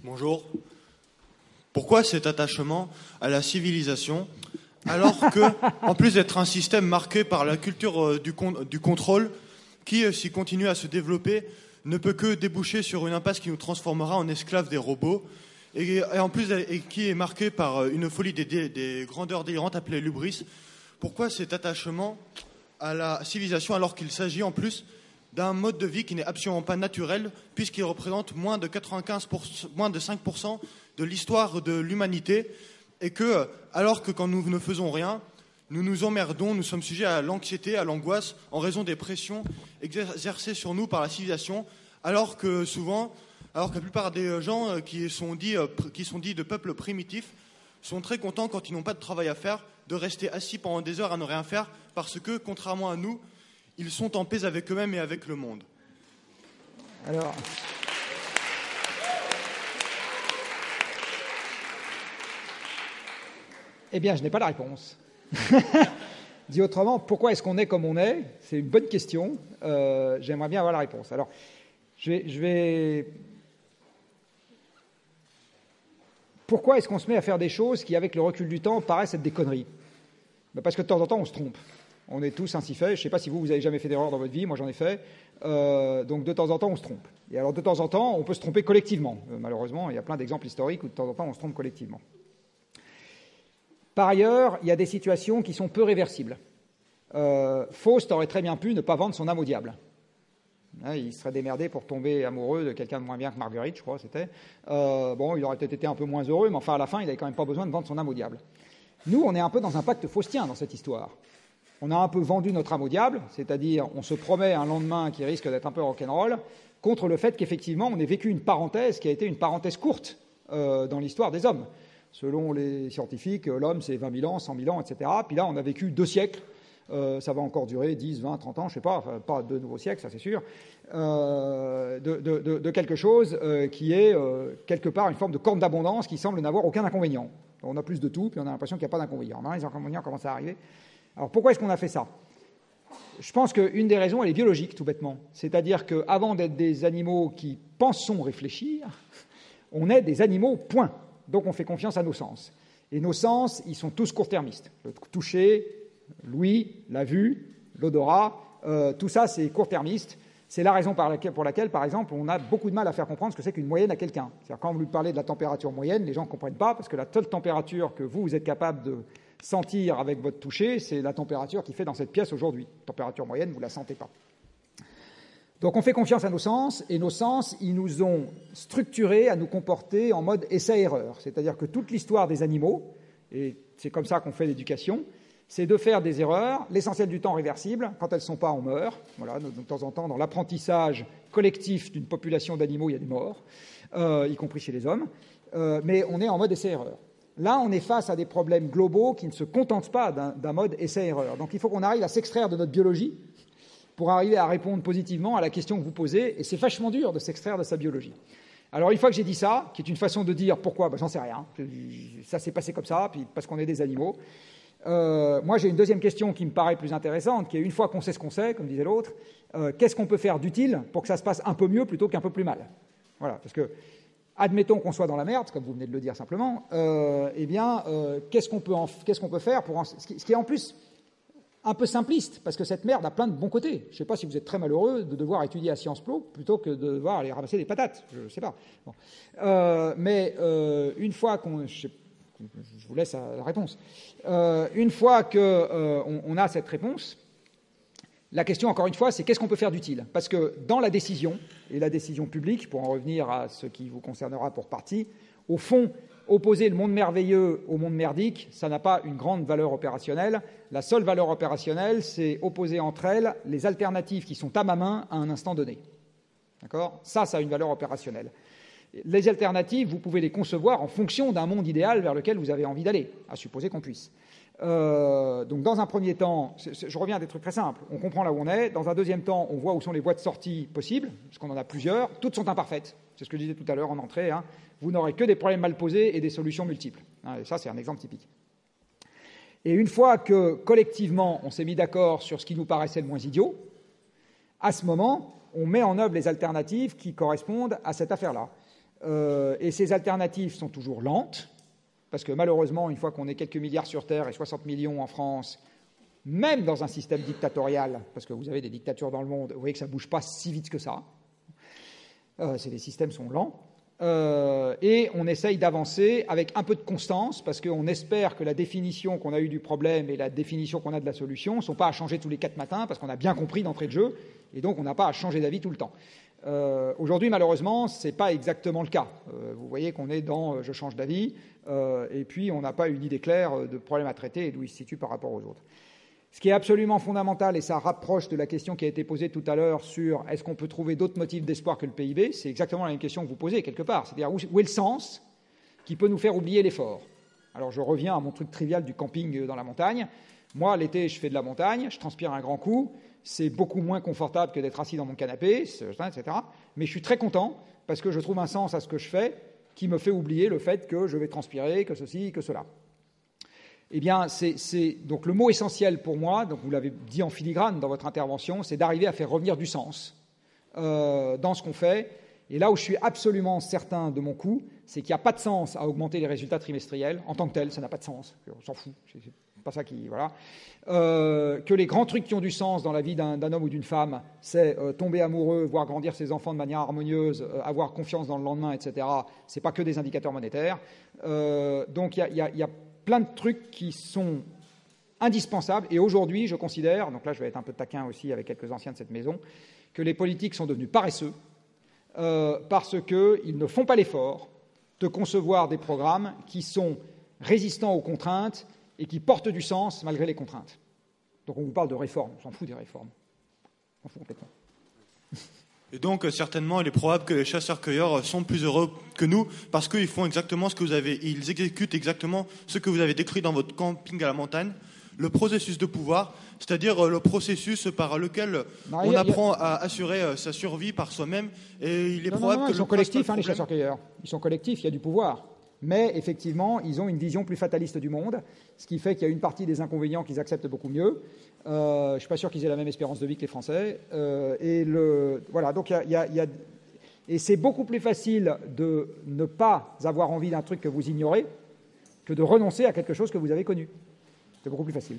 Bonjour. Pourquoi cet attachement à la civilisation alors que, en plus d'être un système marqué par la culture du contrôle, qui, s'il continue à se développer, ne peut que déboucher sur une impasse qui nous transformera en esclaves des robots, et en plus et qui est marqué par une folie des grandeurs délirantes appelées l'hubris. Pourquoi cet attachement à la civilisation alors qu'il s'agit en plus d'un mode de vie qui n'est absolument pas naturel, puisqu'il représente moins de 5% de l'histoire de l'humanité, et que, alors que quand nous ne faisons rien, nous nous emmerdons, nous sommes sujets à l'anxiété, à l'angoisse, en raison des pressions exercées sur nous par la civilisation, alors que la plupart des gens qui sont dits de peuples primitifs sont très contents quand ils n'ont pas de travail à faire, de rester assis pendant des heures à ne rien faire, parce que, contrairement à nous, ils sont en paix avec eux-mêmes et avec le monde. Alors, eh bien, je n'ai pas la réponse. Dit autrement, pourquoi est-ce qu'on est comme on est? C'est une bonne question. J'aimerais bien avoir la réponse. Alors, je vais... Pourquoi est-ce qu'on se met à faire des choses qui, avec le recul du temps, paraissent être des conneries? Parce que de temps en temps, on se trompe. On est tous ainsi faits. Je ne sais pas si vous avez jamais fait d'erreur dans votre vie. Moi, j'en ai fait. Donc, de temps en temps, on se trompe. Et alors, de temps en temps, on peut se tromper collectivement. Malheureusement, il y a plein d'exemples historiques où, de temps en temps, on se trompe collectivement. Par ailleurs, il y a des situations qui sont peu réversibles. Faust aurait très bien pu ne pas vendre son âme au diable. Il serait démerdé pour tomber amoureux de quelqu'un de moins bien que Marguerite, je crois, c'était. Il aurait peut-être été un peu moins heureux, mais enfin, à la fin, il n'avait quand même pas besoin de vendre son âme au diable. Nous, on est un peu dans un pacte faustien dans cette histoire. On a un peu vendu notre âme au diable, c'est-à-dire on se promet un lendemain qui risque d'être un peu rock'n'roll, contre le fait qu'effectivement, on ait vécu une parenthèse qui a été une parenthèse courte dans l'histoire des hommes. Selon les scientifiques, l'homme, c'est 20 000 ans, 100 000 ans, etc. Puis là, on a vécu 2 siècles. Ça va encore durer 10, 20, 30 ans, je ne sais pas, enfin, pas 2 nouveaux siècles, ça c'est sûr, de quelque chose qui est quelque part une forme de corne d'abondance qui semble n'avoir aucun inconvénient. On a plus de tout, puis on a l'impression qu'il n'y a pas d'inconvénient. Les inconvénients commencent à arriver. Alors pourquoi est-ce qu'on a fait ça? Je pense qu'une des raisons, elle est biologique, tout bêtement. C'est-à-dire qu'avant d'être des animaux qui pensons réfléchir, on est des animaux, point. Donc on fait confiance à nos sens. Et nos sens, ils sont tous court-termistes. Le toucher, l'ouïe, la vue, l'odorat, tout ça, c'est court-termiste. C'est la raison pour laquelle, par exemple, on a beaucoup de mal à faire comprendre ce que c'est qu'une moyenne à quelqu'un. C'est-à-dire quand vous lui parlez de la température moyenne, les gens ne comprennent pas, parce que la seule température que vous êtes capable de sentir avec votre toucher, c'est la température qu'il fait dans cette pièce aujourd'hui. Température moyenne, vous ne la sentez pas. Donc on fait confiance à nos sens, et nos sens, ils nous ont structurés à nous comporter en mode essai-erreur. C'est-à-dire que toute l'histoire des animaux, et c'est comme ça qu'on fait l'éducation, c'est de faire des erreurs, l'essentiel du temps réversibles. Quand elles ne sont pas, on meurt. Voilà, de temps en temps, dans l'apprentissage collectif d'une population d'animaux, il y a des morts, y compris chez les hommes. Mais on est en mode essai-erreur. Là, on est face à des problèmes globaux qui ne se contentent pas d'un mode essai-erreur. Donc il faut qu'on arrive à s'extraire de notre biologie pour arriver à répondre positivement à la question que vous posez. Et c'est vachement dur de s'extraire de sa biologie. Alors une fois que j'ai dit ça, qui est une façon de dire pourquoi, j'en sais rien. Ça s'est passé comme ça, puis parce qu'on est des animaux. Moi, j'ai une deuxième question qui me paraît plus intéressante, qui est une fois qu'on sait ce qu'on sait, comme disait l'autre, qu'est-ce qu'on peut faire d'utile pour que ça se passe un peu mieux plutôt qu'un peu plus mal? Voilà, parce que, admettons qu'on soit dans la merde, comme vous venez de le dire simplement, qu'est-ce qu'on peut faire pour ce qui est en plus un peu simpliste, parce que cette merde a plein de bons côtés. Je ne sais pas si vous êtes très malheureux de devoir étudier à Sciences Po plutôt que de devoir aller ramasser des patates, je ne sais pas. Bon. Une fois qu'on... Je vous laisse la réponse. Une fois qu'on a cette réponse, la question, encore une fois, c'est qu'est-ce qu'on peut faire d'utile? Parce que dans la décision, et la décision publique, pour en revenir à ce qui vous concernera pour partie, au fond, opposer le monde merveilleux au monde merdique, ça n'a pas une grande valeur opérationnelle. La seule valeur opérationnelle, c'est opposer entre elles les alternatives qui sont à ma main à un instant donné. D'accord? Ça a une valeur opérationnelle. Les alternatives, vous pouvez les concevoir en fonction d'un monde idéal vers lequel vous avez envie d'aller, à supposer qu'on puisse. Donc, dans un premier temps, je reviens à des trucs très simples. On comprend là où on est. Dans un deuxième temps, on voit où sont les voies de sortie possibles, parce qu'on en a plusieurs. Toutes sont imparfaites. C'est ce que je disais tout à l'heure en entrée. Vous n'aurez que des problèmes mal posés et des solutions multiples. Et ça, c'est un exemple typique. Et une fois que, collectivement, on s'est mis d'accord sur ce qui nous paraissait le moins idiot, à ce moment, on met en œuvre les alternatives qui correspondent à cette affaire-là. Et ces alternatives sont toujours lentes, parce que malheureusement, une fois qu'on est quelques milliards sur Terre et 60 millions en France, même dans un système dictatorial, parce que vous avez des dictatures dans le monde, vous voyez que ça ne bouge pas si vite que ça. Les systèmes sont lents. Et on essaye d'avancer avec un peu de constance, parce qu'on espère que la définition qu'on a eue du problème et la définition qu'on a de la solution ne sont pas à changer tous les 4 matins, parce qu'on a bien compris d'entrée de jeu, et donc on n'a pas à changer d'avis tout le temps. Aujourd'hui, malheureusement, ce n'est pas exactement le cas. Vous voyez qu'on est dans je change d'avis, et puis on n'a pas une idée claire de problème à traiter et d'où il se situe par rapport aux autres. Ce qui est absolument fondamental, et ça rapproche de la question qui a été posée tout à l'heure sur est-ce qu'on peut trouver d'autres motifs d'espoir que le PIB, c'est exactement la même question que vous posez quelque part. C'est-à-dire où est le sens qui peut nous faire oublier l'effort. Alors je reviens à mon truc trivial du camping dans la montagne. Moi, l'été, je fais de la montagne, je transpire un grand coup, c'est beaucoup moins confortable que d'être assis dans mon canapé, etc. Mais je suis très content parce que je trouve un sens à ce que je fais qui me fait oublier le fait que je vais transpirer, que ceci, que cela. Eh bien, donc le mot essentiel pour moi, donc vous l'avez dit en filigrane dans votre intervention, c'est d'arriver à faire revenir du sens dans ce qu'on fait. Et là où je suis absolument certain de mon coup, c'est qu'il n'y a pas de sens à augmenter les résultats trimestriels. En tant que tel, ça n'a pas de sens. On s'en fout. C'est pas ça qui... Voilà. Que les grands trucs qui ont du sens dans la vie d'un homme ou d'une femme, c'est tomber amoureux, voir grandir ses enfants de manière harmonieuse, avoir confiance dans le lendemain, etc. C'est pas que des indicateurs monétaires. Donc il y a plein de trucs qui sont indispensables. Et aujourd'hui, je considère, donc là je vais être un peu taquin aussi avec quelques anciens de cette maison, que les politiques sont devenus paresseux parce qu'ils ne font pas l'effort de concevoir des programmes qui sont résistants aux contraintes et qui portent du sens malgré les contraintes. Donc on vous parle de réformes, on s'en fout des réformes. On s'en fout complètement. Et donc, certainement, il est probable que les chasseurs-cueilleurs sont plus heureux que nous parce qu'ils font exactement ce que vous avez, ils exécutent exactement ce que vous avez décrit dans votre camping à la montagne, le processus de pouvoir, c'est-à-dire le processus par lequel on apprend à assurer sa survie par soi-même. Et il est probable que ils sont collectifs, les chasseurs-cueilleurs. Ils sont collectifs, il y a du pouvoir. Mais effectivement, ils ont une vision plus fataliste du monde, ce qui fait qu'il y a une partie des inconvénients qu'ils acceptent beaucoup mieux. Je ne suis pas sûr qu'ils aient la même espérance de vie que les Français. Voilà, donc et c'est beaucoup plus facile de ne pas avoir envie d'un truc que vous ignorez que de renoncer à quelque chose que vous avez connu. C'est beaucoup plus facile.